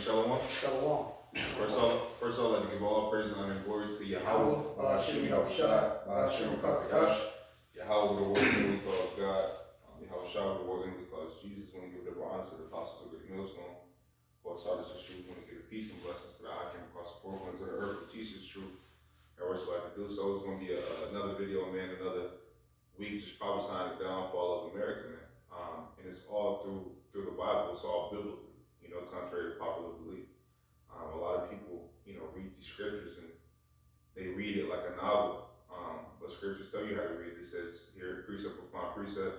Shalom. Shalom. First of all, I'd like to give all praise and honor and glory to Yahweh, Hashem Yahushua, Hashem Kakadash. Yahweh, the word inwardly calls God, Yahweh Shah, the word inwardly calls Jesus, when he give the honor to the apostles of the millstone, who outside of the truth, when he give peace and blessings to the eye came across the four corners of the earth, who teaches truth. And we're so like to do so. It's going to be another video, man, another week, just prophesying the downfall of America, man. And it's all through the Bible, it's all biblical, contrary to popular belief. A lot of people, read these scriptures and they read it like a novel. But scriptures tell you how to read it. It says here, precept upon precept,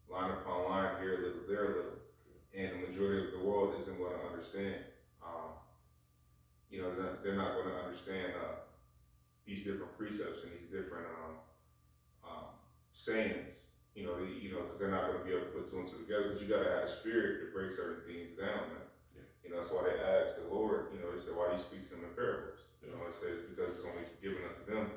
line upon line, here a little, there a little. And the majority of the world isn't going to understand. They're not going to understand these different precepts and these different sayings. Because they're not going to be able to put two and two together. Because you got to have a spirit to break certain things down, man. That's why they asked the Lord, they said, why do you speak to them in parables? It says because it's only given unto them,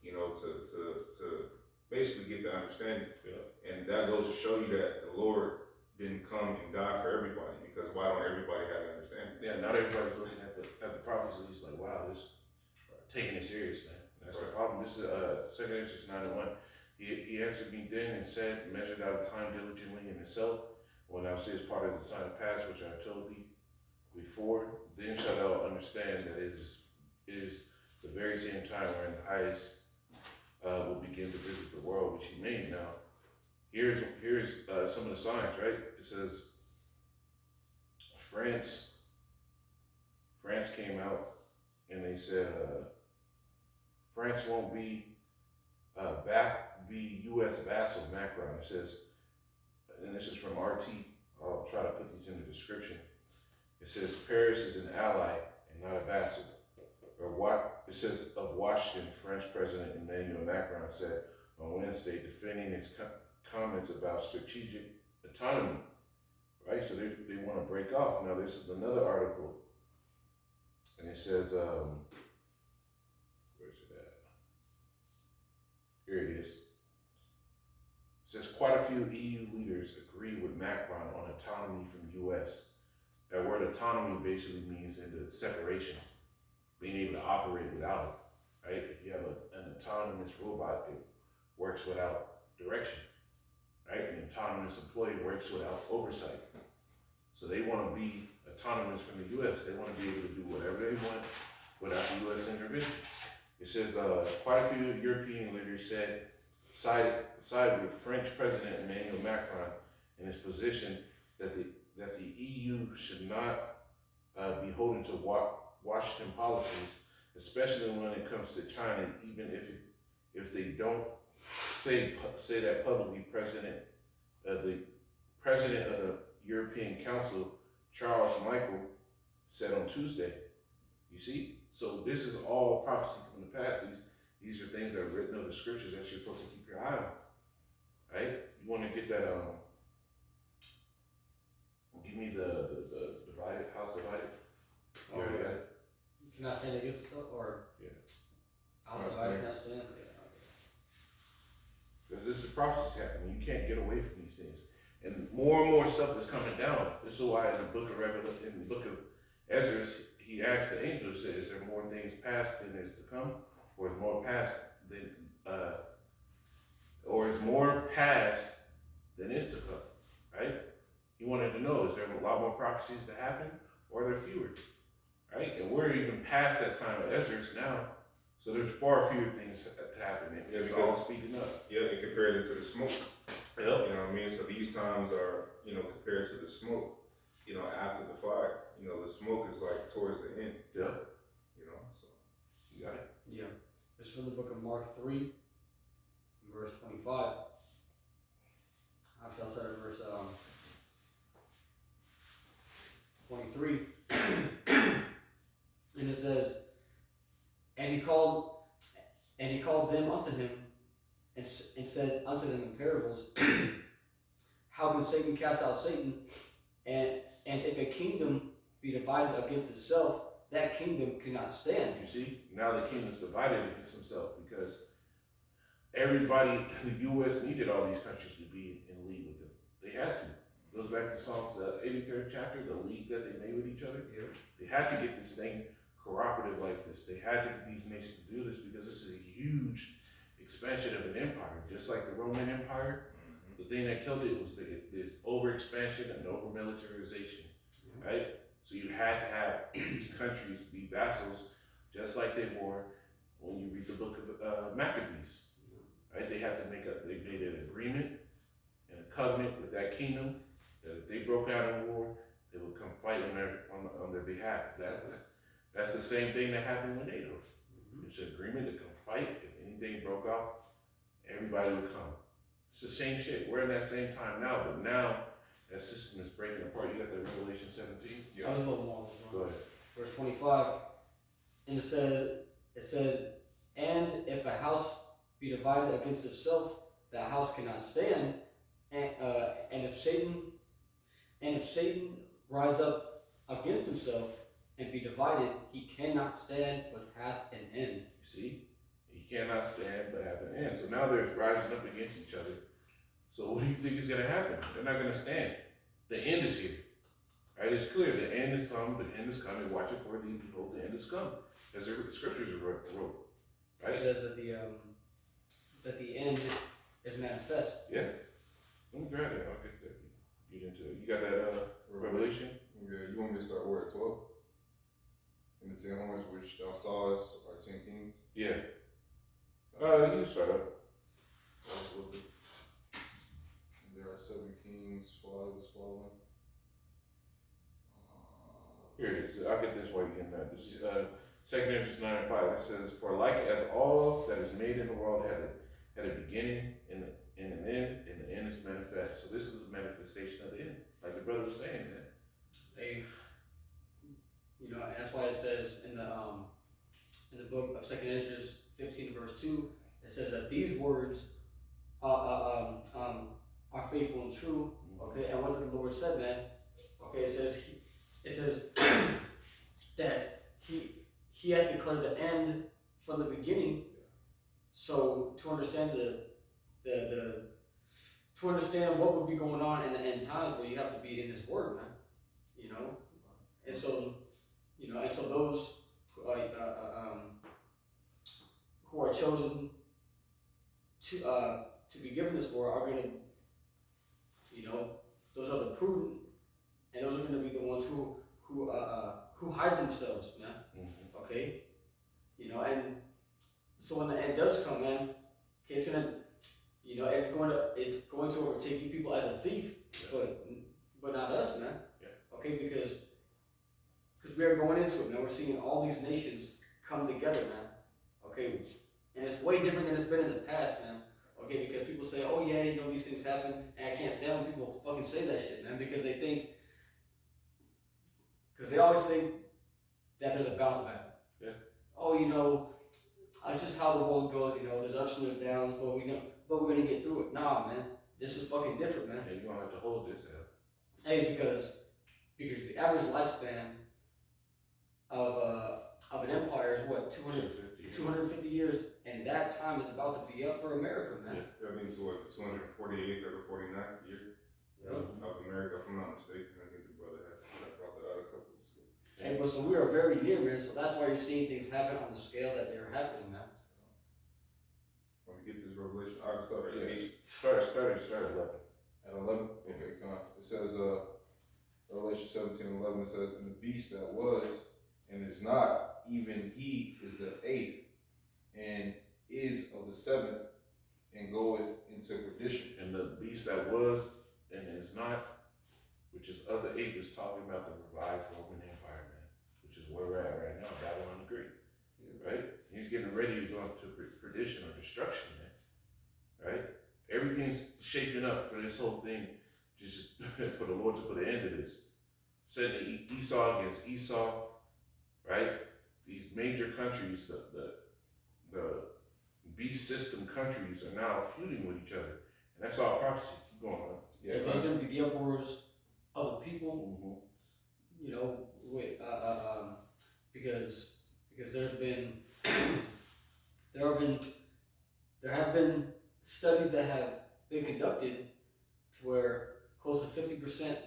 to basically get the understanding. Yeah. And that goes to show you that the Lord didn't come and die for everybody, because why don't everybody have the understanding? Yeah, not everybody's looking at the prophecy. It's like, wow, this taking it serious, man. That's the problem. This is 2 Ezra 9:1. He answered me then and said, measured out time diligently in itself. When thou seest part of the sign of past, which I have told thee before, then shalt thou understand that it is the very same time wherein the highest will begin to visit the world which he made. Now, here's some of the signs, right? It says France came out and they said France won't be U.S. vassal Macron. It says, and this is from RT. I'll try to put these in the description. It says Paris is an ally and not a vassal. Or what it says of Washington, French President Emmanuel Macron said on Wednesday, defending his comments about strategic autonomy. Right, so they want to break off. Now this is another article, and it says, where's it at? Here it is. It says quite a few EU leaders agree with Macron on autonomy from the U.S. That word autonomy basically means in the separation, being able to operate without it, right? If you have an autonomous robot, it works without direction, right? An autonomous employee works without oversight. So they want to be autonomous from the U.S. They want to be able to do whatever they want without the U.S. intervention. It says quite a few European leaders side with French President Emmanuel Macron in his position that the EU should not be holding to Washington policies, especially when it comes to China, even if they don't say that publicly. The president of the European Council, Charles Michel, said on Tuesday. You see, so this is all prophecy from the past. These are things that are written in the scriptures that you're supposed to keep your eye on, right? You want to get that. Give me the divided house divided. Oh, yeah. Can I stand against itself, or yeah? House divided, can I stand? Because this is prophecies happening. You can't get away from these things, and more stuff is coming down. This is why in the book of Revelation, in the book of Ezra, he asked the angel, he said, "Is there more things past than is to come, or is more past than is to come?" Right? He wanted to know, is there a lot more prophecies to happen, or are there fewer? Right? And we're even past that time of Ezra now, so there's far fewer things to happen. And it's all speeding up. Yeah, and compared it to the smoke. Yep. You know what I mean? So these times are, compared to the smoke, after the fire. The smoke is like towards the end. Yeah. So. You got it? Yeah. It's from the book of Mark 3, verse 25. Actually, I'll start at verse 23. And it says, and he called them unto him, and said unto them in parables, how can Satan cast out Satan? And if a kingdom be divided against itself, that kingdom cannot stand. You see, now the kingdom's divided against himself because everybody in the U.S. needed all these countries to be in league with them. They had to. There was back to Psalms 83rd chapter, the league that they made with each other. Yeah. They had to get this thing cooperative like this. They had to get these nations to do this because this is a huge expansion of an empire, just like the Roman Empire. The thing that killed it was this over-expansion and over-militarization, right? So you had to have these countries be vassals, just like they were when you read the book of Maccabees, right? They made an agreement and a covenant with that kingdom that if they broke out in war, they would come fight on their behalf. That's the same thing that happened with NATO. It's an agreement to come fight. If anything broke off, everybody would come. It's the same shit. We're in that same time now, but now that system is breaking apart. You got the Revelation 17? I was a little more. Go ahead. Verse 25, and it says, and if a house be divided against itself, that house cannot stand. And if Satan rise up against himself and be divided, he cannot stand, but hath an end. You see? He cannot stand but have an end. So now they're rising up against each other. So what do you think is going to happen? They're not going to stand. The end is here. Right? It's clear. The end is come. The end is coming. Watch it for thee. Behold, the end is come. As the scriptures are wrote. Right? It says that the end is manifest. Yeah. Let me grab that. I'll get into it. You got that Revelation? Yeah, you want me to start where at 12? In the 10 horns which thou sawest are 10 kings? Yeah. You can start up. There are 7 kings, 5 is fallen. Here it is. I'll get this while you're getting that. This is 2 Corinthians 9 and 5. It says, for like as all that is made in the world had a beginning and an end, and the end is manifest. So this is the manifestation of the end. Like the brother was saying, man. And that's why it says in the book of 2 Corinthians 15 verse 2, it says that these words are faithful and true. Okay, and what the Lord said, man. Okay, it says that he had declared the end from the beginning. So to understand to understand what would be going on in the end times, well, you have to be in His Word, man. And so those who are chosen to be given this Word are going to, those are the prudent, and those are going to be the ones who hide themselves, man. Mm-hmm. Okay, and so when the end does come, man, okay, it's going to overtake you people as a thief, but not us, man. Yeah. Okay, because we are going into it, man. We're seeing all these nations come together, man. Okay, and it's way different than it's been in the past, man. Okay, because people say, oh yeah, these things happen, and I can't stand when people fucking say that shit, man, because they always think that there's a bounce back. Yeah. Oh, it's just how the world goes, there's ups and there's downs, but we're gonna get through it. Nah, man, this is fucking different, man. Yeah, you're gonna have to hold this up. Hey, because the average lifespan of an empire is what, 250 years, and that time is about to be up for America, man. Yeah, that means what, the 248th or 49th year of America, if I'm not mistaken. I think the brother has brought that out a couple weeks ago. Hey, but so we are very near, man, so that's why you're seeing things happen on the scale that they're happening, man. When we get this revelation, I can start at 8. Start at 11. At 11? Okay, come on. It says, Revelation 17:11, it says, and the beast that was and is not, even he is the 8th, and is of the 7th, and goeth into perdition. And the beast that was and is not, which is of the 8th, is talking about the revived Roman Empire, man, which is where we're at right now, Babylon the Great. Right? He's getting ready to go into perdition or destruction, man. Right? Everything's shaping up for this whole thing, just for the Lord to put an end to this. Said Esau against Esau, right? These major countries, the beast system countries are now feuding with each other. And that's all prophecy. Keep going on. Yeah, there's going to be the uproars of the people, because there have been studies that have been conducted to where close to 50%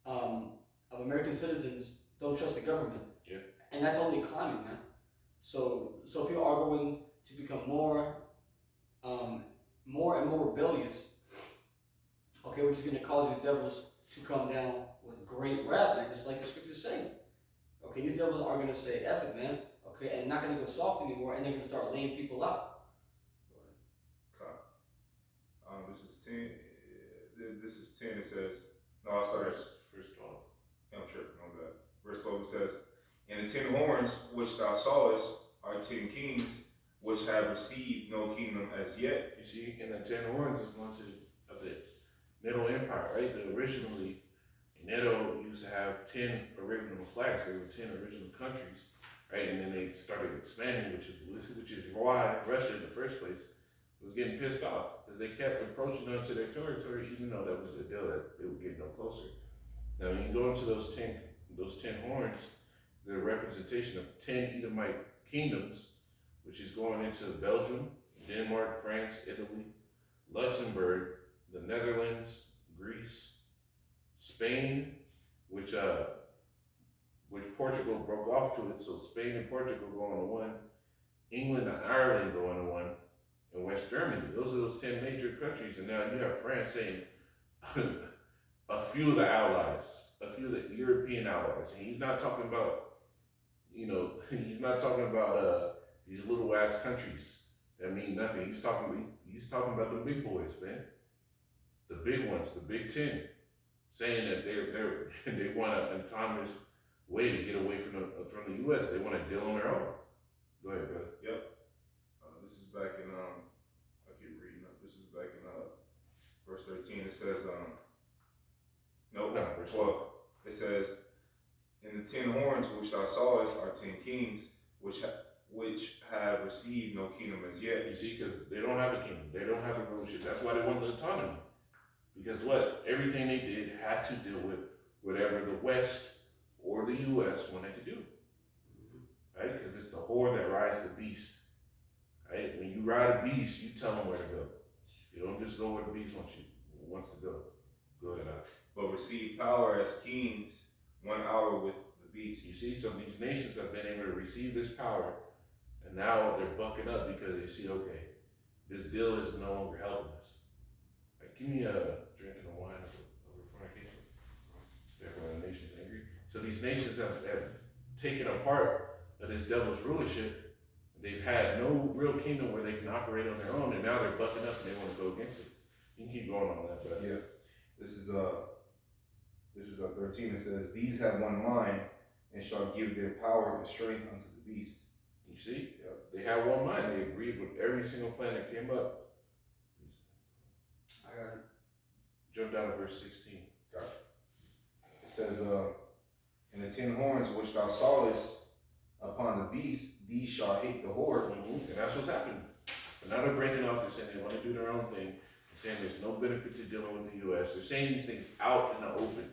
of American citizens don't trust the government. Yeah. And that's only climbing, man. So people are going to become more and more rebellious. Okay, which is going to cause these devils to come down with great wrath, man, just like the scriptures say. Okay, these devils are going to say, F it, man. Okay, and not going to go soft anymore, and they're going to start laying people out. This is 10. This is 10. It says, no, I started First 12. I'm sure, no that. Verse 12 says, and the 10 horns which thou sawest are 10 kings, which have received no kingdom as yet. You see, and the 10 horns is one of the Nedo Empire, right? Originally, Nedo used to have 10 original flags. There were 10 original countries, right? And then they started expanding, which is why Russia in the first place was getting pissed off, because they kept approaching onto their territory, even though that was the deal, that they were getting no closer. Now, when you go into those 10 horns, they're a representation of 10 Edomite kingdoms, which is going into Belgium, Denmark, France, Italy, Luxembourg, the Netherlands, Greece, Spain, which Portugal broke off to it, so Spain and Portugal go on to one, England and Ireland go on to one, and West Germany. Those are those 10 major countries, and now you have France saying a few of the allies, a few of the European allies, and he's not talking about, he's not talking about these little ass countries that mean nothing. He's talking about the big boys, man, the big ones, the Big Ten, saying that they want an autonomous way to get away from the U.S. They want to deal on their own. Go ahead, brother. Yep. This is back in I keep reading up. This is back in verse 13. It says verse 12. It says, and the 10 horns which thou sawest are 10 kings, which have received no kingdom as yet. You see, because they don't have a kingdom, they don't have a rulership. That's why they want the autonomy. Because everything they did had to deal with whatever the West or the U.S. wanted to do, right? Because it's the whore that rides the beast, right? When you ride a beast, you tell them where to go. You don't just go where the beast wants to go. Go ahead, Alex. But receive power as kings 1 hour with the beast. You see, some of these nations have been able to receive this power, and now they're bucking up because they see, okay, this deal is no longer helping us. Like, give me a drink and a wine over fornication. Therefore, the nation's angry. So these nations have taken a part of this devil's rulership. They've had no real kingdom where they can operate on their own, and now they're bucking up and they want to go against it. You can keep going on that, but yeah, this is 13. It says, these have one mind and shall give their power and strength unto the beast. You see, they have one mind. They agreed with every single plan that came up. I got it. Jump down to verse 16. Gotcha. It says, and the 10 horns which thou sawest upon the beast, these shall hate the whore. Mm-hmm. And that's what's happening. But now they're breaking off. They're saying they want to do their own thing. They're saying there's no benefit to dealing with the U.S. They're saying these things out in the open.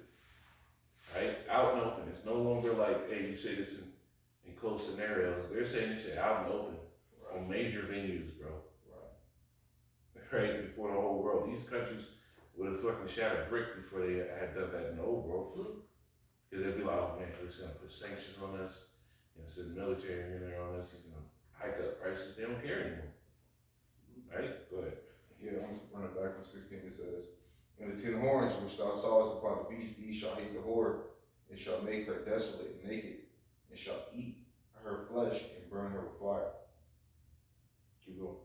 Right? Out in the open. It's no longer like, hey, you say this in closed scenarios. They're saying this shit out in the open. Right. On major venues, bro. Right? Before the whole world. These countries would have fucking shot a brick before they had done that in the old world. Because they'd be like, oh man, he's going to put sanctions on us. Send the military in there on us. He's going to hike up prices. They don't care anymore. Right? Go ahead. Yeah, I'm running back from 16. It says, and the 10 horns which thou sawest upon the beast, these shall hate the whore, and shall make her desolate and naked, and shall eat her flesh and burn her with fire. Keep going.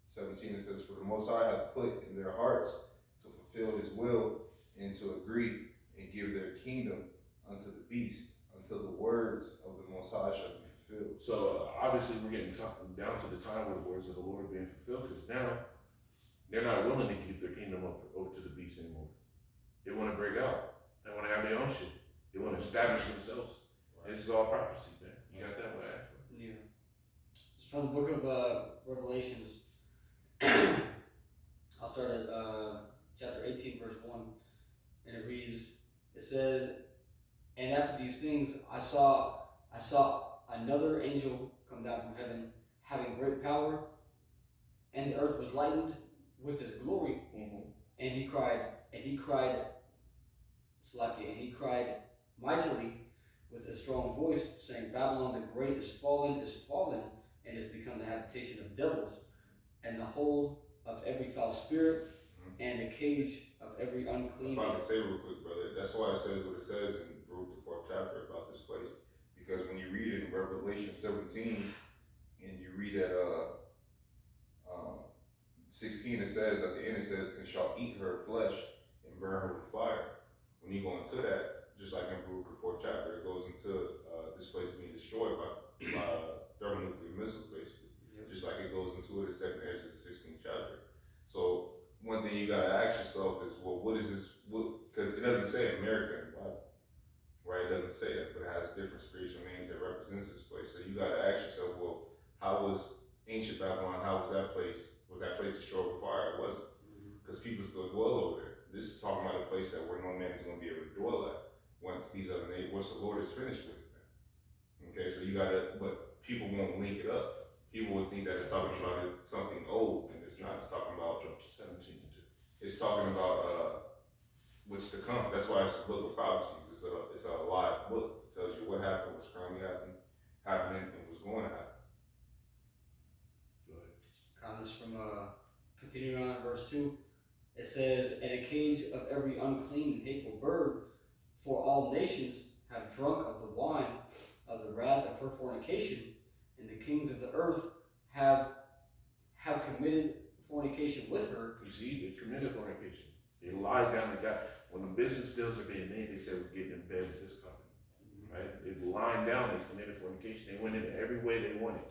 17, it says, for the Most High hath put in their hearts to fulfill his will and to agree and give their kingdom unto the beast, until the words of the Most High shall be fulfilled. So obviously we're getting down to the time where the words of the Lord are being fulfilled, because now they're not willing to give their kingdom over to the beast anymore. They want to break out. They want to have their own shit. They want to establish themselves. Right. This is all prophecy, man. You got that one? Yeah. It's from the book of Revelations. I'll start at chapter 18, verse 1. And it says, and after these things I saw another angel come down from heaven, having great power, and the earth was lightened with his glory. Mm-hmm. And he cried, and he cried, Salakia, and he cried mightily with a strong voice, saying, Babylon the Great is fallen, and has become the habitation of devils, and the hold of every foul spirit, and the cage of every unclean. If I can say real quick, brother, that's why it says what it says in Baruch the 4th chapter about this place. Because when you read it in Revelation 17, and you read at 16, it says, at the end it says, and shall eat her flesh and burn her with fire. When you go into that, just like in Baruch the 4th chapter, it goes into this place being destroyed by thermonuclear missiles, basically. Yep. Just like it goes into it in 2nd Ezra 16th chapter. So one thing you gotta ask yourself is, well, what is this? Because it doesn't say America in the Bible, right? It doesn't say that, but it has different spiritual names that represents this place. So you gotta ask yourself, well, how was ancient Babylon? How was that place? Was that place destroyed with fire? It wasn't, because people still dwell over there. This is talking about a place that where no man is going to be able to dwell at once these other nations, once the Lord is finished with it. Okay, so you gotta, but people won't link it up. People would think that it's talking about something old, and it's not. It's talking about Jump to 17 too. It's talking about what's to come. That's why it's a book of prophecies. It's a live book. It tells you what happened, what's currently happening, and what's going to happen. Go ahead. This is from continuing on in verse 2. It says, and a cage of every unclean and hateful bird, for all nations have drunk of the wine of the wrath of her fornication, and the kings of the earth have committed fornication with her. You see, they committed fornication. They lied down and got, when the business deals are being made, they said we're getting in bed with this company. Right? They lying down, they committed fornication. They went in every way they wanted.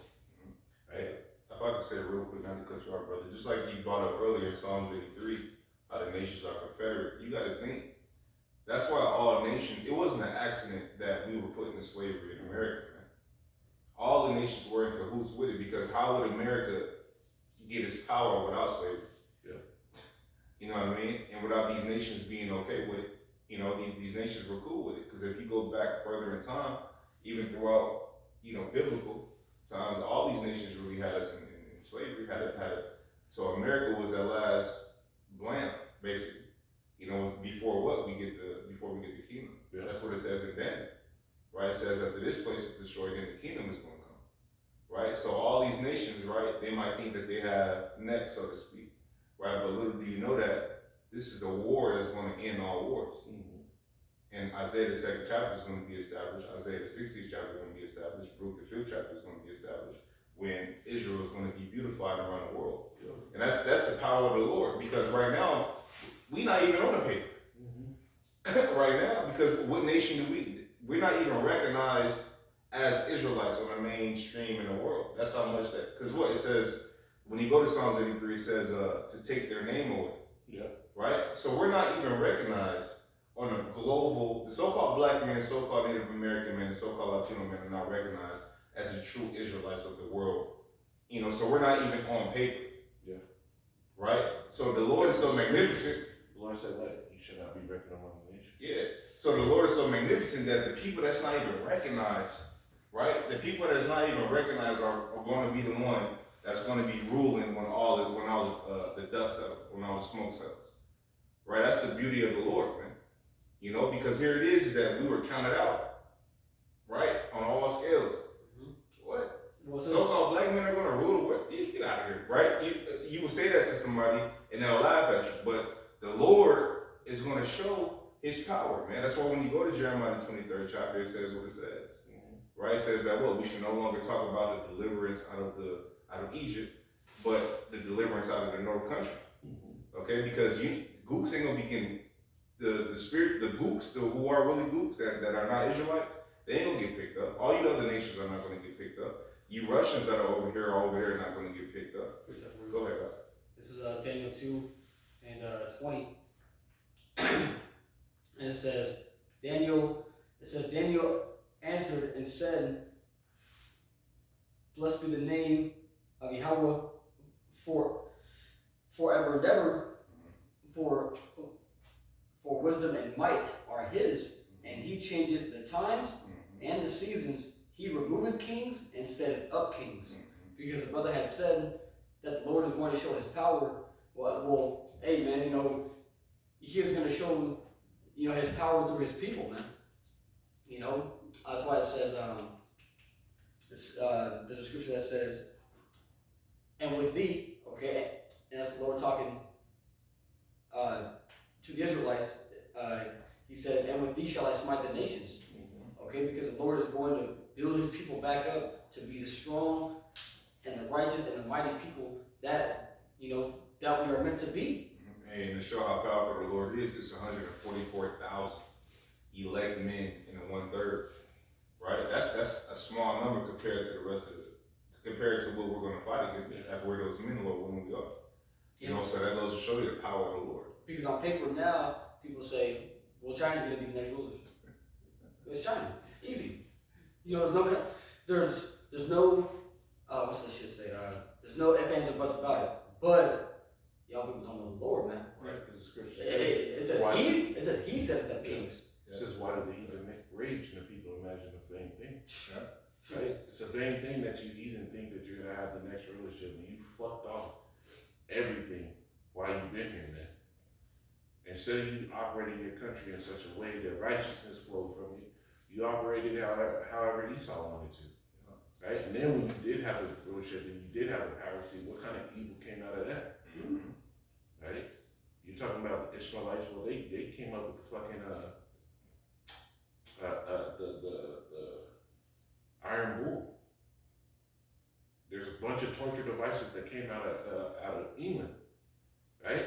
Right? If I could say it real quick, not to cut you off, brother, just like you brought up earlier in Psalms 83, how the nations are confederate, you got to think, that's why all nations, it wasn't an accident that we were put into slavery in America, man. All the nations were in cahoots with it, because how would America get its power without slavery? Yeah. You know what I mean? And without these nations being okay with it, you know, these nations were cool with it. Because if you go back further in time, even throughout, you know, biblical times, all these nations really had us in slavery, had it. So America was that last blam, basically. You know, before what we get the kingdom. Yeah. That's what it says in Daniel, right? It says after this place is destroyed, then the kingdom is going to come, right? So all these nations, right? They might think that they have neck, so to speak, right? But little do you know that this is the war that's going to end all wars. Mm-hmm. And Isaiah the 2nd chapter is going to be established. Isaiah the 60th chapter is going to be established. Baruch the 5th chapter is going to be established. When Israel is going to be beautified around the world. Yeah. And that's the power of the Lord. Because right now, we're not even on the paper. Mm-hmm. Right now, because what nation do we're not even recognized as Israelites on the mainstream in the world. That's how much that, because what it says, when you go to Psalms 83, it says to take their name away. Yeah. Right? So we're not even recognized on a global, the so-called black man, so-called Native American man, and so-called Latino men are not recognized as the true Israelites of the world. You know, so we're not even on paper. Yeah. Right? So the Lord is so magnificent. The Lord said, "What? You should not be reckoned among the nations." Yeah. So the Lord is so magnificent that the people that's not even recognized, right? The people that's not even recognized are going to be the one that's going to be ruling when all the dust settles, when all the smoke settles. Right? That's the beauty of the Lord, man. You know, because here it is that we were counted out, right? On all scales. Mm-hmm. What? So-called black men are going to rule the world? Get out of here, right? You will say that to somebody and they'll laugh at you, but the Lord is going to show his power, man. That's why when you go to Jeremiah the 23rd chapter, it says what it says, right? It says that we should no longer talk about the deliverance out of Egypt, but the deliverance out of the north country, okay? Because gooks ain't gonna be getting the spirit, the gooks, who are really gooks that are not Israelites, they ain't gonna get picked up. All you other nations are not gonna get picked up. You Russians that are over here are not gonna get picked up. Go ahead. This is Daniel 2 and 20. And it says, Daniel answered and said, blessed be the name of Yahweh forever and ever, for wisdom and might are his, and he changeth the times and the seasons. He removeth kings and setteth up kings. Because the brother had said that the Lord is going to show his power. Well, hey man, he is going to show, his power through his people, man. That's why it says, there's a scripture that says, and with thee, okay, and that's the Lord talking to the Israelites. He says, and with thee shall I smite the nations, okay, because the Lord is going to build his people back up to be the strong and the righteous and the mighty people that, that we are meant to be. And to show how powerful the Lord is, it's 144,000 elect men in the 1/3, right? That's a small number compared to the rest of it. Compared to what we're going to fight against, after where those men were when we go. So that goes to show you the power of the Lord. Because on paper now, people say, well, China's going to be the next rulers. It's China. Easy. There's no, what's this shit say? There's no ifs, ands, or buts about it. But y'all people don't know the Lord, man. Right, because the scripture It says he said that kings. It says, why do the heathen rage and the people imagine a vain thing? Yeah. Right? It's a vain thing that you eat and think that you're going to have the next rulership, and you fucked off everything while you've been here, man. Instead of you operating your country in such a way that righteousness flowed from you, you operated however Esau wanted to. Right? And then when you did have a rulership and you did have a power seat, what kind of evil came out of that? Mm-hmm. Right? You're talking about the Ishmaelites, well, they came up with the fucking, the iron bull. There's a bunch of torture devices that came out of England, right?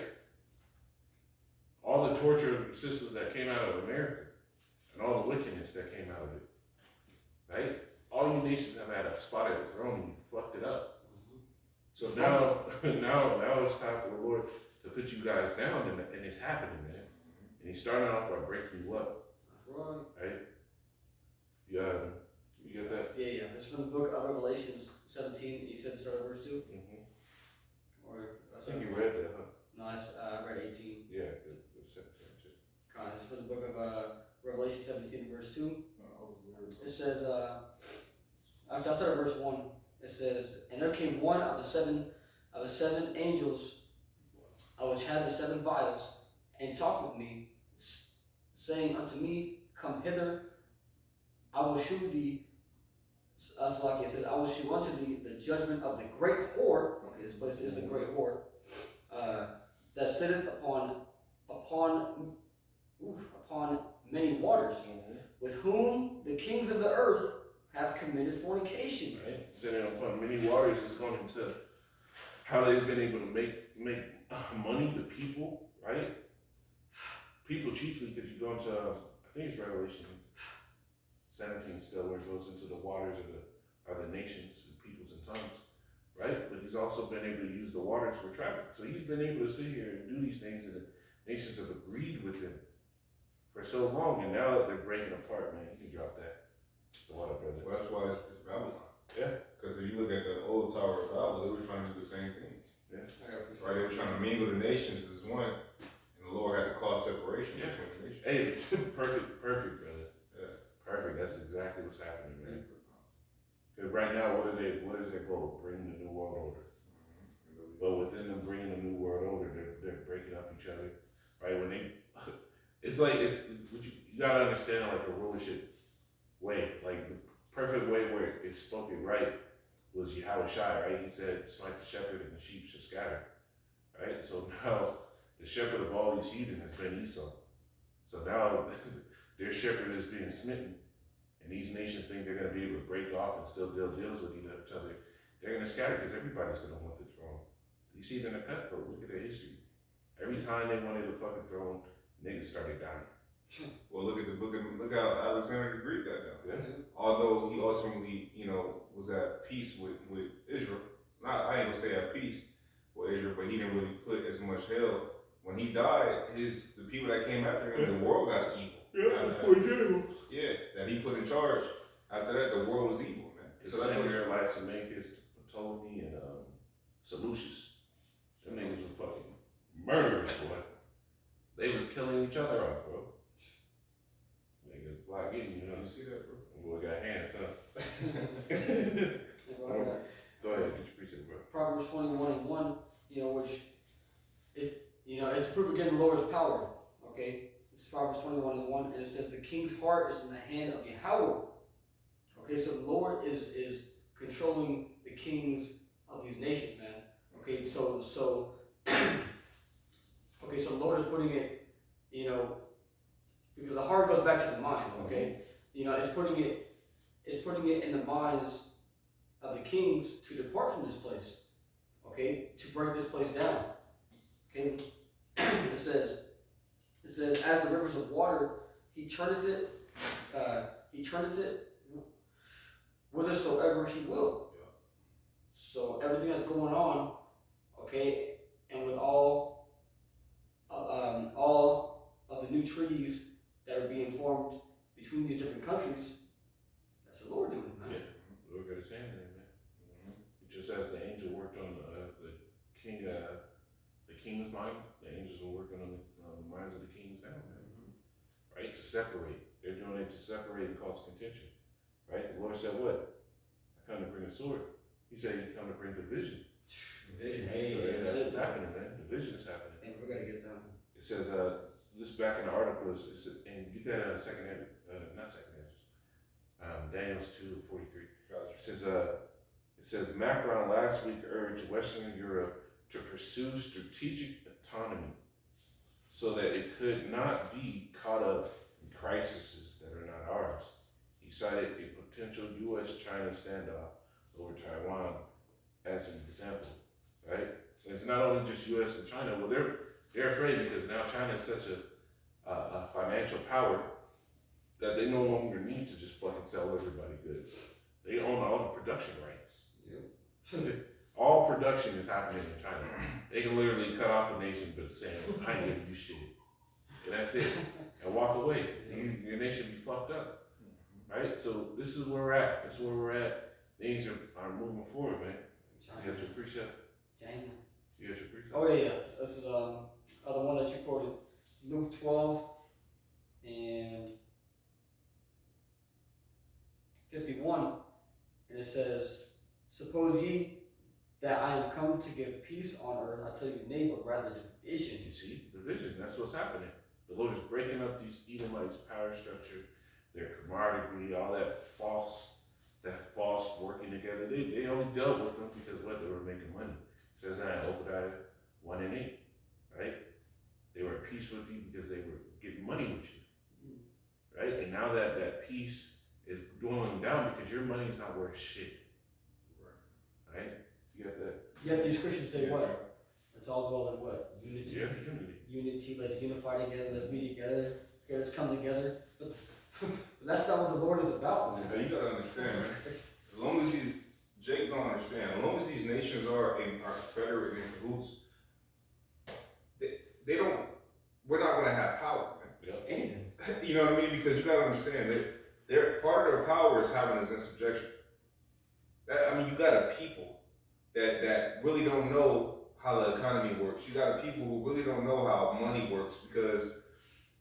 All the torture systems that came out of America, and all the wickedness that came out of it, right? All you nations have had a spot at the throne, and you fucked it up. So now it's time for the Lord to put you guys down, and it's happening, man. And He's starting off by breaking you up. That's right. Right? Yeah. You get that? Yeah. This is from the book of Revelations 17. You said start at verse 2? Mm-hmm. Or, I think you read that, huh? No, I read 18. Yeah. This is from the book of Revelation 17, verse 2. It says, I'll start at verse 1. It says, and there came one of the seven angels, which had the 7 vials, and talked with me, saying unto me, come hither, I will shew thee, it says, I will shew unto thee the judgment of the great whore. Okay, this place is the great whore, that sitteth upon many waters, with whom the kings of the earth have committed fornication. Right? Sitting upon many waters is going into how they've been able to make money, the people, right? People chiefly, because you go into, I think it's Revelation 17 still, where it goes into the waters of the nations, and peoples and tongues, right? But He's also been able to use the waters for traffic. So He's been able to sit here and do these things, and the nations have agreed with Him for so long, and now they're breaking apart, man. You can drop that. The water, brother. Well, that's why it's Babylon. Yeah. Because if you look at the old Tower of Babel, they were trying to do the same thing. Yeah. Right? They were trying to mingle the nations as one, and the Lord had to cause separation between the nations. Hey, perfect, brother. Yeah. Perfect. That's exactly what's happening, man. Because right now, what is their goal? Bring the New World Order. But within them bringing the New World Order, they're breaking up each other, right? When they, it's what you gotta understand, like a rulership way, like the perfect way where it's spoken right was Yahushua, right? He said, "Smite the shepherd, and the sheep shall scatter." Right? So now the shepherd of all these heathen has been Esau. So now their shepherd is being smitten, and these nations think they're going to be able to break off and still deal deals with each other. They're going to scatter because everybody's going to want the throne. You see it in the cutthroat. Look at their history. Every time they wanted the fucking throne, niggas started dying. Well, look how Alexander the Greek got down. Yeah. Although he ultimately, was at peace with Israel. I ain't gonna say at peace with Israel, but he didn't really put as much hell. When he died, the people that came after him, the world got evil. Yeah, the 4 generals. Yeah, that he put in charge. After that, the world was evil, man. The So that's what Samuel, like Semanchus, Ptolemy, and Seleucus. Them niggas was fucking murderers, boy. They was killing each other off, bro. Niggas fly getting you, you see that, bro? Boy got hands, huh? Right. Go ahead, get your precinct, bro. Proverbs 21:1, which is, it's proof again the Lord's power. Okay, this is Proverbs 21:1, and it says, "The king's heart is in the hand of Yahweh." Okay, so the Lord is controlling the kings of these nations, man. Okay, so okay, so the Lord is putting it, because the heart goes back to the mind. Okay, it's putting it in the minds of the kings to depart from this place. Okay, to break this place down. Okay, it says, as the rivers of water, he turneth it whithersoever he will. Yeah. So everything that's going on, okay, and with all of the new treaties that are being formed between these different countries, that's the Lord doing, man. Yeah, Lord got his hand in it, man. Just as the angel worked on the king's mind, the angels were working on the minds of the kings now, man. Right, to separate. They're doing it to separate and cause contention. Right? The Lord said, "What? I come to bring a sword." He said, "He come to bring division." Division, So that's what's happening, man. Division is happening. And we're gonna get them. It says, this back in the article, and get that not second answers. Daniel's 2:43. Gotcha. It says Macron last week urged Western Europe to pursue strategic autonomy so that it could not be caught up in crises that are not ours. He cited a potential U.S.-China standoff over Taiwan as an example, right? And it's not only just U.S. and China. Well, they're afraid because now China is such a financial power that they no longer need to just fucking sell everybody goods. They own all the production rights. Yep. All production is happening in China. They can literally cut off a nation but saying, "I ain't giving you shit." And that's it. And walk away. Your nation be fucked up. Right? So this is where we're at. This is where we're at. Things are moving forward, man. You got your precept. China. You got your precept. Oh yeah. This is the one that you quoted. It's Luke 12 and 51, and it says, "Suppose ye that I am come to give peace on earth, I tell you, nay, but rather division." You see, division. That's what's happening. The Lord is breaking up these Edomites' power structure, their camaraderie, all that false working together. They only dealt with them because what, they were making money. It says that in Obadiah 1:8, right? They were at peace with you because they were getting money with you, right? And now that peace is dwindling down because your money's not worth shit, right? You got that? Yet these Christians say what? Let's all dwell in what? Unity. Yeah, unity. Unity. Let's unify together. Let's be together. Okay, let's come together. But that's not what the Lord is about, man. Now you gotta understand, man. As long as Jake don't understand, as long as these nations are confederate and in cahoots, we're not gonna have power, man. Yeah. Anything. You know what I mean? Because you gotta understand that they're part of their power is having us in subjection. You got a people that really don't know how the economy works. You got a people who really don't know how money works because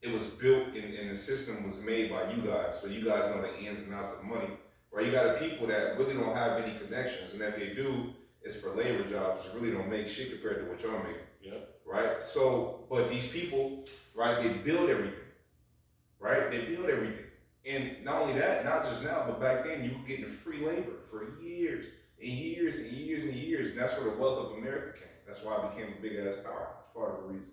it was built and the system was made by you guys. So you guys know the ins and outs of money. Right? You got a people that really don't have any connections, and if they do, it's for labor jobs, which really don't make shit compared to what y'all making. Yeah. Right? So, but these people, right, they build everything. Right? They build everything. And not only that, not just now, but back then you were getting free labor for years and years and years and years. And that's where the wealth of America came. That's why it became a big ass powerhouse. Part of the reason.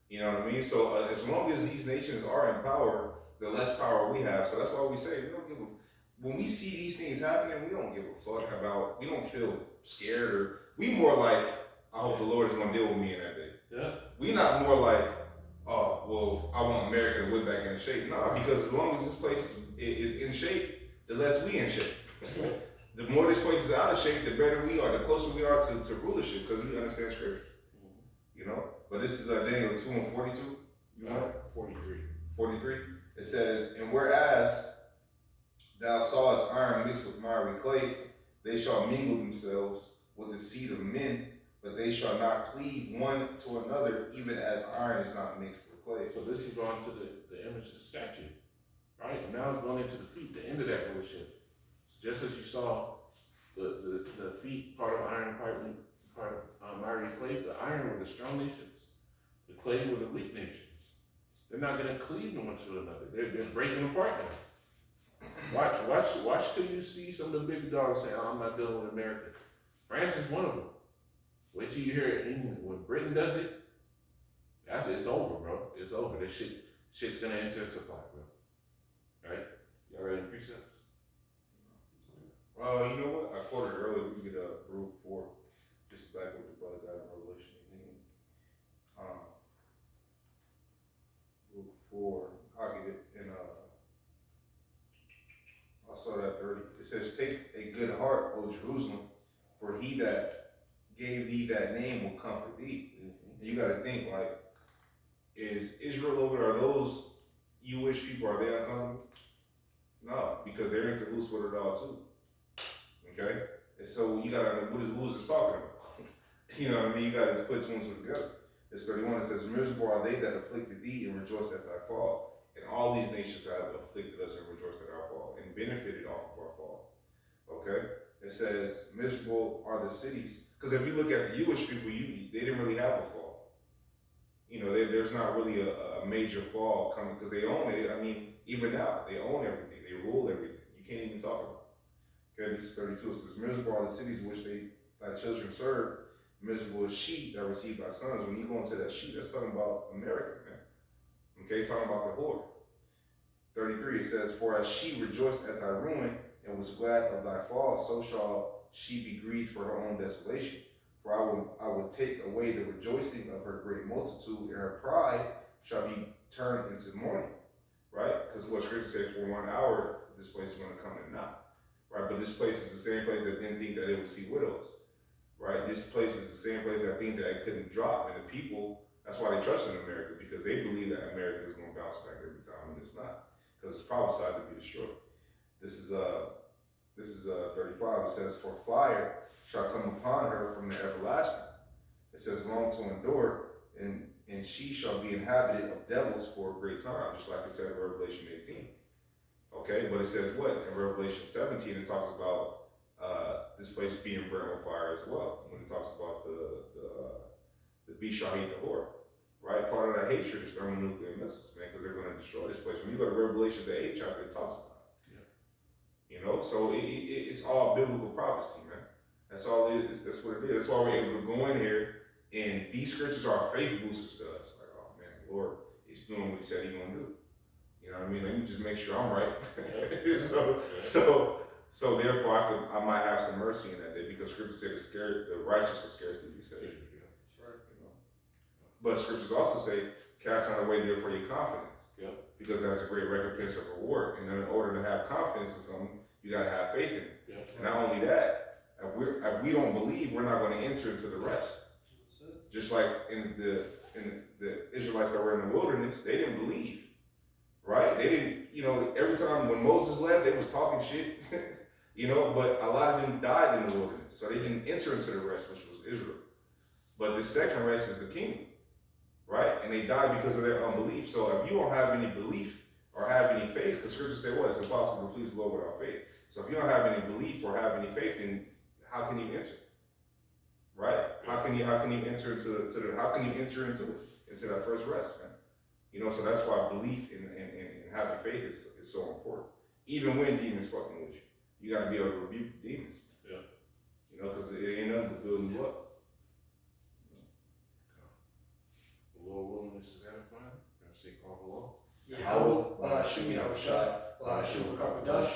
You know what I mean? So as long as these nations are in power, the less power we have. So that's why we say when we see these things happening, we don't give a fuck about, we don't feel scared or we more like, I hope the Lord is gonna deal with me in that day. Yeah. We not more like, oh, well, I want America to whip back into shape. Nah, because as long as this place is in shape, the less we in shape. The more this place is out of shape, the better we are, the closer we are to rulership, because we understand scripture. You know? But this is Daniel 2:42. You know? 43. 43. It says, "And whereas thou sawest iron mixed with miry clay, they shall mingle themselves with the seed of men, but they shall not cleave one to another, even as iron is not mixed with clay." So this is going to the image of the statue, right? And now it's going into the feet, the end of that rulership. So just as you saw the feet, part of iron, part of miry clay, the iron were the strong nations, the clay were the weak nations. They're not gonna cleave to one to another. They're breaking apart now. Watch till you see some of the big dogs say, "Oh, I'm not dealing with America." France is one of them. Wait till you hear it. England. When Britain does it, it's over, bro. It's over. This shit's gonna intensify, bro. Right? Y'all ready to precepts? Well, you know what? I quoted earlier. We can get a Baruch 4, just back with the brother got in Revelation 18. Baruch 4. I'll get it in. I'll start at 30. It says, "Take a good heart, O Jerusalem, for he that gave thee that name will comfort thee." And you got to think, like, is Israel over there? Are those Jewish people? Are they uncomfortable? No, because they're in cahoots with it all too. Okay, and so you gotta know what is this talking about? You know what I mean? You gotta put two and two together. It's 31. It says, "Miserable are they that afflicted thee and rejoiced at thy fall. And all these nations have afflicted us and rejoiced at our fall and benefited off of our fall." Okay. It says, "Miserable are the cities." Because if you look at the Jewish people, they didn't really have a fall. You know, there's not really a major fall coming because they own it. I mean, even now, they own everything. They rule everything. You can't even talk about it. Okay, this is 32. It says, "Miserable are the cities which thy children serve. Miserable is she that received thy sons." When you go into that she, that's talking about America, man. Okay, talking about the whore. 33, it says, "For as she rejoiced at thy ruin and was glad of thy fall, so shall she be grieved for her own desolation. For I will take away the rejoicing of her great multitude, and her pride shall be turned into mourning." Right? Because what Scripture says, "For 1 hour, this place is going to come and not." Right? But this place is the same place that didn't think that it would see widows. Right? This place is the same place that think that it couldn't drop. And the people, that's why they trust in America, because they believe that America is going to bounce back every time, and it's not. Because it's prophesied to be destroyed. This is 35. It says, "For fire shall come upon her from the everlasting." It says, "Long to endure, and she shall be inhabited of devils for a great time," just like it said in Revelation 18. Okay, but it says what? In Revelation 17, it talks about this place being burnt with fire as well. When it talks about the beast shall hate the whore. Right? Part of that hatred is thermonuclear missiles, man, because they're going to destroy this place. When you go to Revelation, the 8th chapter, it talks about it. Yeah. You know, so it's all biblical prophecy, man. That's all it is. That's what it is. That's why we're able to go in here, and these scriptures are faith boosters to us. Like, oh man, the Lord is doing what He said He's going to do. You know what I mean? Let me just make sure I'm right. So therefore, I might have some mercy in that day, because Scripture said the righteous will scarcely be saved. That's right. You know? But Scriptures also say, "Cast not away therefore your confidence," because that's a great recompense of reward. And in order to have confidence in something, you got to have faith in it. And not only that, if we don't believe, we're not going to enter into the rest. Just like in the Israelites that were in the wilderness, they didn't believe. Right? They didn't, every time when Moses left, they was talking shit, but a lot of them died in the wilderness. So they didn't enter into the rest, which was Israel. But the second rest is the kingdom, right? And they died because of their unbelief. So if you don't have any belief or have any faith, because Scripture say what? It's impossible to please the Lord without faith. So if you don't have any belief or have any faith, then how can you enter? Right? How can you enter into that first rest, man? So that's why belief and having faith is so important. Even when demons fucking with you, you got to be able to rebuke demons. Yeah. Because it ain't nothing but building you up. The Lord willing, this is edifying. Say, call the law. Yahweh, Shemi Yahushua, Shema Kakadash,